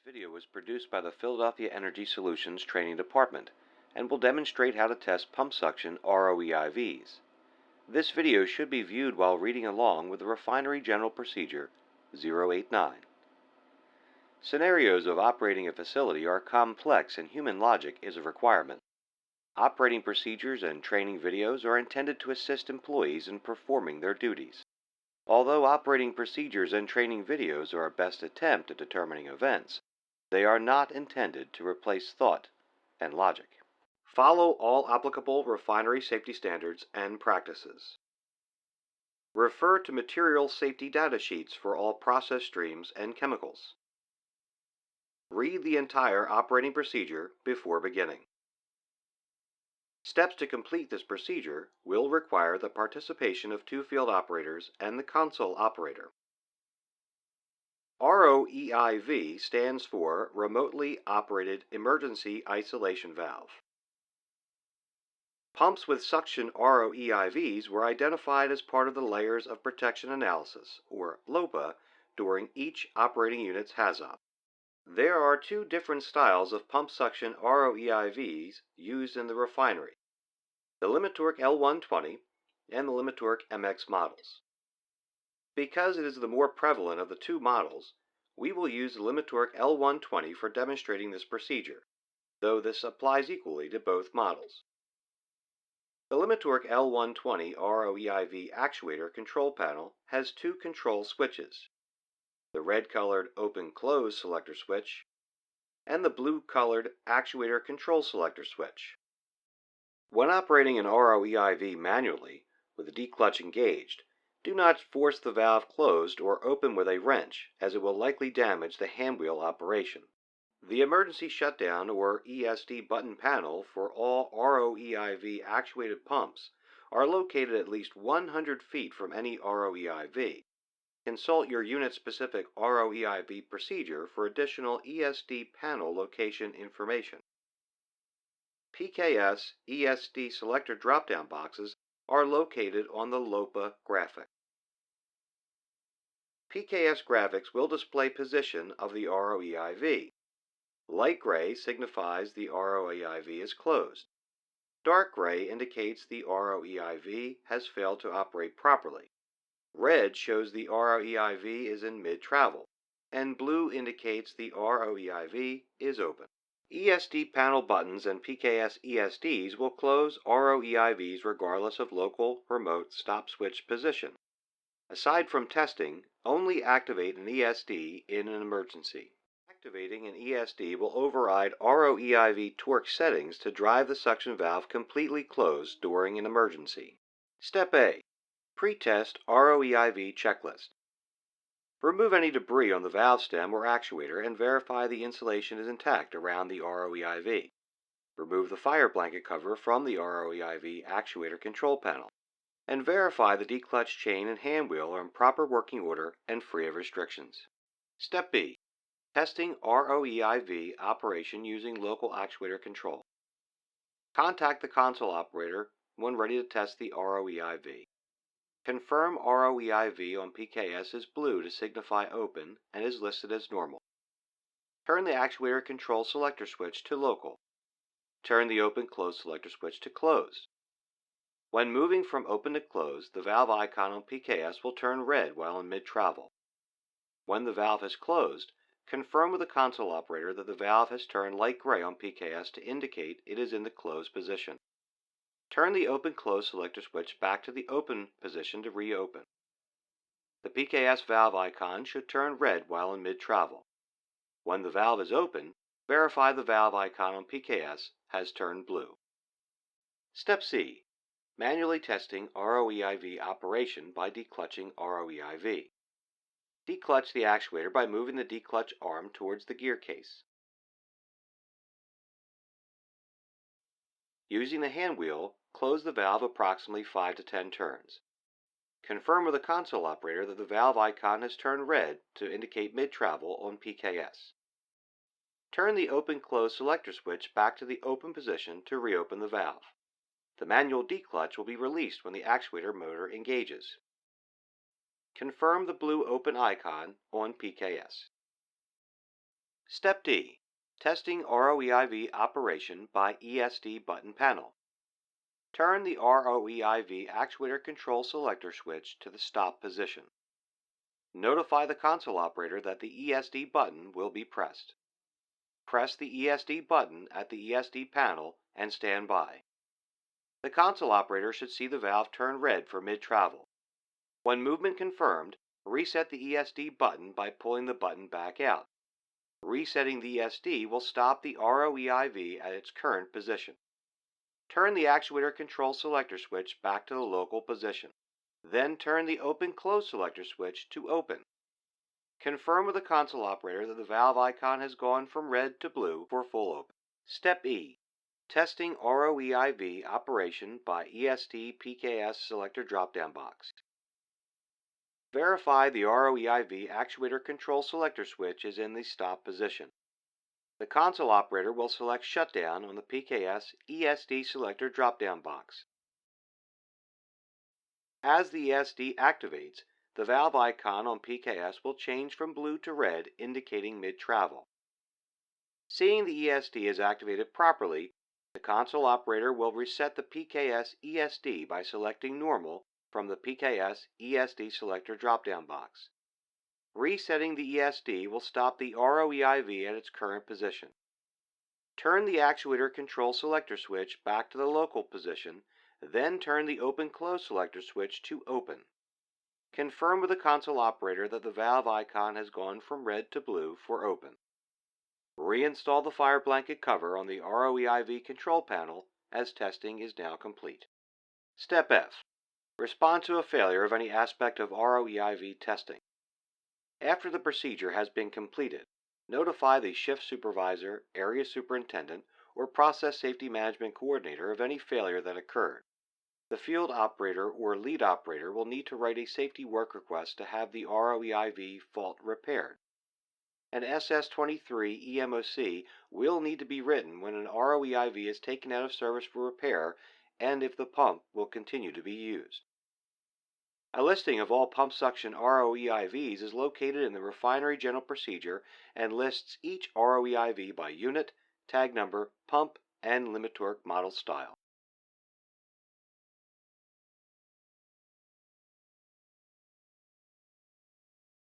Video was produced by the Philadelphia Energy Solutions Training Department and will demonstrate how to test pump suction ROEIVs. This video should be viewed while reading along with the Refinery General Procedure 089. Scenarios of operating a facility are complex and human logic is a requirement. Operating procedures and training videos are intended to assist employees in performing their duties. Although operating procedures and training videos are a best attempt at determining events, they are not intended to replace thought and logic. Follow all applicable refinery safety standards and practices. Refer to material safety data sheets for all process streams and chemicals. Read the entire operating procedure before beginning. Steps to complete this procedure will require the participation of two field operators and the console operator. ROEIV stands for Remotely Operated Emergency Isolation Valve. Pumps with suction ROEIVs were identified as part of the Layers of Protection Analysis, or LOPA, during each operating unit's HAZOP. There are two different styles of pump suction ROEIVs used in the refinery, the Limitorque L120 and the Limitorque MX models. Because it is the more prevalent of the two models, we will use the Limitorque L120 for demonstrating this procedure, though this applies equally to both models. The Limitorque L120 ROEIV actuator control panel has two control switches, the red-colored open-close selector switch and the blue-colored actuator control selector switch. When operating an ROEIV manually, with the D-clutch engaged, do not force the valve closed or open with a wrench, as it will likely damage the handwheel operation. The emergency shutdown or ESD button panel for all ROEIV actuated pumps are located at least 100 feet from any ROEIV. Consult your unit-specific ROEIV procedure for additional ESD panel location information. PKS ESD selector drop-down boxes are located on the LOPA graphic. PKS graphics will display position of the ROEIV. Light gray signifies the ROEIV is closed. Dark gray indicates the ROEIV has failed to operate properly. Red shows the ROEIV is in mid-travel, and blue indicates the ROEIV is open. ESD panel buttons and PKS ESDs will close ROEIVs regardless of local remote stop switch position. Aside from testing, only activate an ESD in an emergency. Activating an ESD will override ROEIV torque settings to drive the suction valve completely closed during an emergency. Step A. Pre-test ROEIV checklist. Remove any debris on the valve stem or actuator and verify the insulation is intact around the ROEIV. Remove the fire blanket cover from the ROEIV actuator control panel, and verify the D-clutch chain and handwheel are in proper working order and free of restrictions. Step B. Testing ROEIV operation using local actuator control. Contact the console operator when ready to test the ROEIV. Confirm ROEIV on PKS is blue to signify open and is listed as normal. Turn the actuator control selector switch to local. Turn the open-close selector switch to closed. When moving from open to closed, the valve icon on PKS will turn red while in mid-travel. When the valve has closed, confirm with the console operator that the valve has turned light gray on PKS to indicate it is in the closed position. Turn the open-close selector switch back to the open position to reopen. The PKS valve icon should turn red while in mid-travel. When the valve is open, verify the valve icon on PKS has turned blue. Step C. Manually testing ROEIV operation by declutching ROEIV. Declutch the actuator by moving the declutch arm towards the gear case. Using the hand wheel, close the valve approximately 5 to 10 turns. Confirm with the console operator that the valve icon has turned red to indicate mid-travel on PKS. Turn the open-close selector switch back to the open position to reopen the valve. The manual declutch will be released when the actuator motor engages. Confirm the blue open icon on PKS. Step D. Testing ROEIV operation by ESD button panel. Turn the ROEIV actuator control selector switch to the stop position. Notify the console operator that the ESD button will be pressed. Press the ESD button at the ESD panel and stand by. The console operator should see the valve turn red for mid-travel. When movement confirmed, reset the ESD button by pulling the button back out. Resetting the ESD will stop the ROEIV at its current position. Turn the actuator control selector switch back to the local position. Then turn the open-close selector switch to open. Confirm with the console operator that the valve icon has gone from red to blue for full open. Step E. Testing ROEIV operation by ESD PKS selector drop-down box. Verify the ROEIV actuator control selector switch is in the stop position. The console operator will select shutdown on the PKS ESD selector drop-down box. As the ESD activates, the valve icon on PKS will change from blue to red, indicating mid-travel. Seeing the ESD is activated properly, the console operator will reset the PKS ESD by selecting normal from the PKS ESD selector drop-down box. Resetting the ESD will stop the ROEIV at its current position. Turn the actuator control selector switch back to the local position, then turn the open-close selector switch to open. Confirm with the console operator that the valve icon has gone from red to blue for open. Reinstall the fire blanket cover on the ROEIV control panel as testing is now complete. Step F. Respond to a failure of any aspect of ROEIV testing. After the procedure has been completed, notify the shift supervisor, area superintendent, or process safety management coordinator of any failure that occurred. The field operator or lead operator will need to write a safety work request to have the ROEIV fault repaired. An SS23 EMOC will need to be written when an ROEIV is taken out of service for repair and if the pump will continue to be used. A listing of all pump suction ROEIVs is located in the Refinery General Procedure and lists each ROEIV by unit, tag number, pump, and limit torque model style.